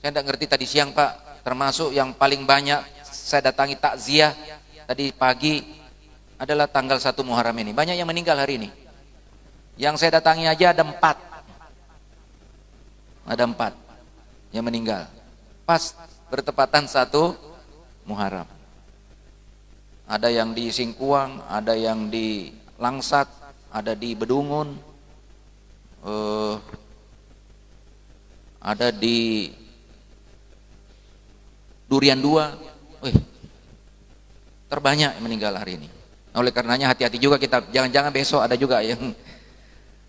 Saya tidak ngerti tadi siang Pak, termasuk yang paling banyak saya datangi takziah tadi pagi adalah tanggal 1 Muharram ini. Banyak yang meninggal hari ini. Yang saya datangi aja ada 4. Ada 4 yang meninggal. Pas bertepatan 1 Muharram. Ada yang di Singkuang, ada yang di Langsat, ada di Bedungun, ada di Durian 2. Terbanyak yang meninggal hari ini. Oleh karenanya hati-hati juga kita, jangan-jangan besok ada juga yang.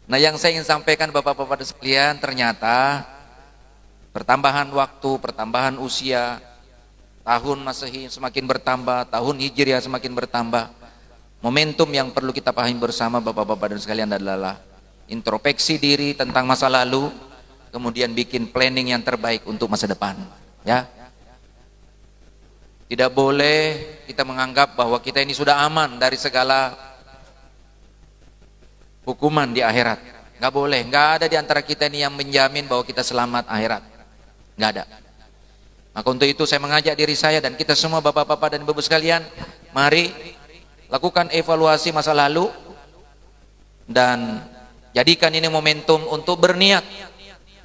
Nah, yang saya ingin sampaikan Bapak-bapak sekalian, ternyata pertambahan waktu, pertambahan usia, tahun Masehi semakin bertambah, tahun Hijriah semakin bertambah. Momentum yang perlu kita pahami bersama Bapak-bapak dan sekalian adalah introspeksi diri tentang masa lalu, kemudian bikin planning yang terbaik untuk masa depan, ya. Tidak boleh kita menganggap bahwa kita ini sudah aman dari segala hukuman di akhirat. Nggak boleh, nggak ada di antara kita ini yang menjamin bahwa kita selamat akhirat. Nggak ada. Maka untuk itu saya mengajak diri saya dan kita semua bapak-bapak dan ibu sekalian, mari lakukan evaluasi masa lalu dan jadikan ini momentum untuk berniat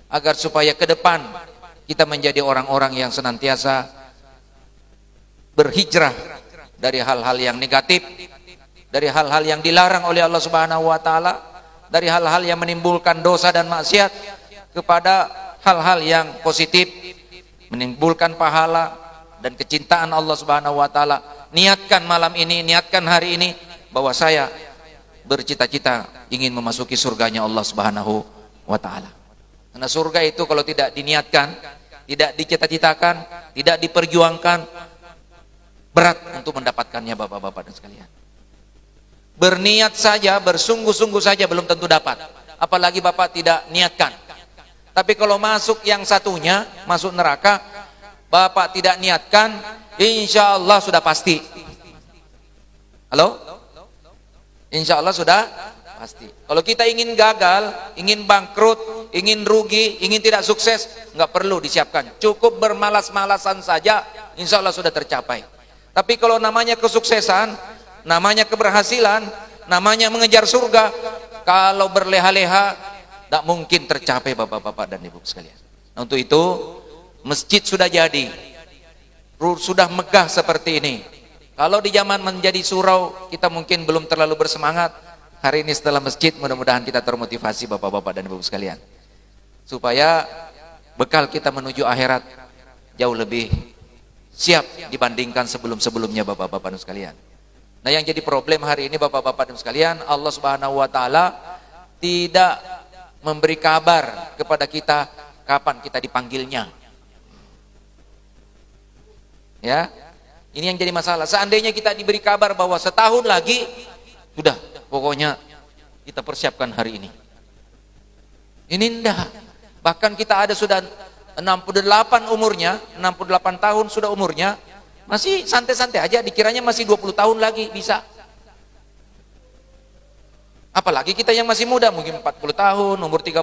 agar supaya ke depan kita menjadi orang-orang yang senantiasa berhijrah dari hal-hal yang negatif, dari hal-hal yang dilarang oleh Allah Subhanahu wa taala, dari hal-hal yang menimbulkan dosa dan maksiat kepada hal-hal yang positif, menimbulkan pahala dan kecintaan Allah Subhanahu wa taala. Niatkan malam ini, niatkan hari ini bahwa saya bercita-cita ingin memasuki surganya Allah Subhanahu wa taala. Karena surga itu kalau tidak diniatkan, tidak dicita-citakan, tidak diperjuangkan, berat untuk mendapatkannya Bapak-bapak dan sekalian. Berniat saja, bersungguh-sungguh saja belum tentu dapat. Apalagi Bapak tidak niatkan. Tapi kalau masuk yang satunya, masuk neraka, Bapak tidak niatkan, insya Allah sudah pasti. Halo? Insya Allah sudah pasti. Kalau kita ingin gagal, ingin bangkrut, ingin rugi, ingin tidak sukses, nggak perlu disiapkan. Cukup bermalas-malasan saja, insya Allah sudah tercapai. Tapi kalau namanya kesuksesan, namanya keberhasilan, namanya mengejar surga, kalau berleha-leha, tidak mungkin tercapai Bapak-bapak dan Ibu sekalian. Nah, untuk itu, masjid sudah jadi, sudah megah seperti ini. Kalau di zaman menjadi surau, kita mungkin belum terlalu bersemangat. Hari ini setelah masjid, mudah-mudahan kita termotivasi Bapak-bapak dan Ibu sekalian. Supaya bekal kita menuju akhirat jauh lebih siap dibandingkan sebelum-sebelumnya Bapak-bapak dan sekalian. Nah, yang jadi problem hari ini Bapak-bapak dan sekalian, Allah Subhanahu wa taala tidak memberi kabar kepada kita kapan kita dipanggilnya. Ya. Ini yang jadi masalah. Seandainya kita diberi kabar bahwa setahun lagi, sudah, pokoknya kita persiapkan hari ini. Ini enggak. Bahkan kita ada sudah 68 umurnya, 68 tahun sudah umurnya, masih santai-santai aja, dikiranya masih 20 tahun lagi bisa. Apalagi kita yang masih muda, mungkin 40 tahun, umur 30,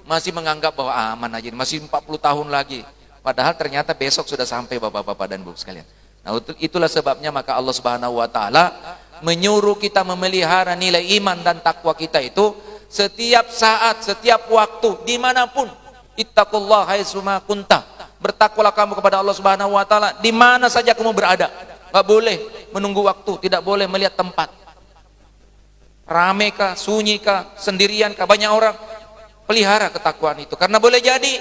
masih menganggap bahwa aman aja, masih 40 tahun lagi. Padahal ternyata besok sudah sampai Bapak-bapak dan Ibu sekalian. Nah, itulah sebabnya maka Allah Subhanahu wa taala menyuruh kita memelihara nilai iman dan takwa kita itu setiap saat, setiap waktu, dimanapun. Ittaqullah haitsuma kunta. Bertakwalah kamu kepada Allah Subhanahu wa taala di mana saja kamu berada. Enggak boleh menunggu waktu, tidak boleh melihat tempat. Rame kah, sunyi kah, sendirian kah, banyak orang. Pelihara ketakwaan itu. Karena boleh jadi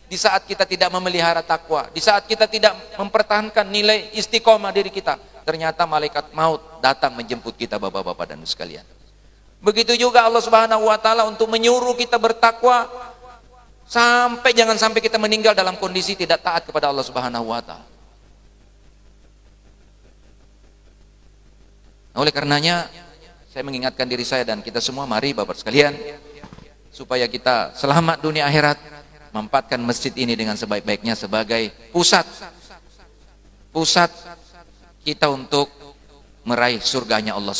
di saat kita tidak memelihara takwa, di saat kita tidak mempertahankan nilai istiqomah diri kita, ternyata malaikat maut datang menjemput kita Bapak-bapak dan sekalian. Begitu juga Allah Subhanahu wa taala untuk menyuruh kita bertakwa. Jangan sampai kita meninggal dalam kondisi tidak taat kepada Allah Subhanahu wa taala. Oleh karenanya saya mengingatkan diri saya dan kita semua, mari Bapak sekalian, supaya kita selamat dunia akhirat, manfaatkan masjid ini dengan sebaik-baiknya sebagai pusat kita untuk meraih surganya Allah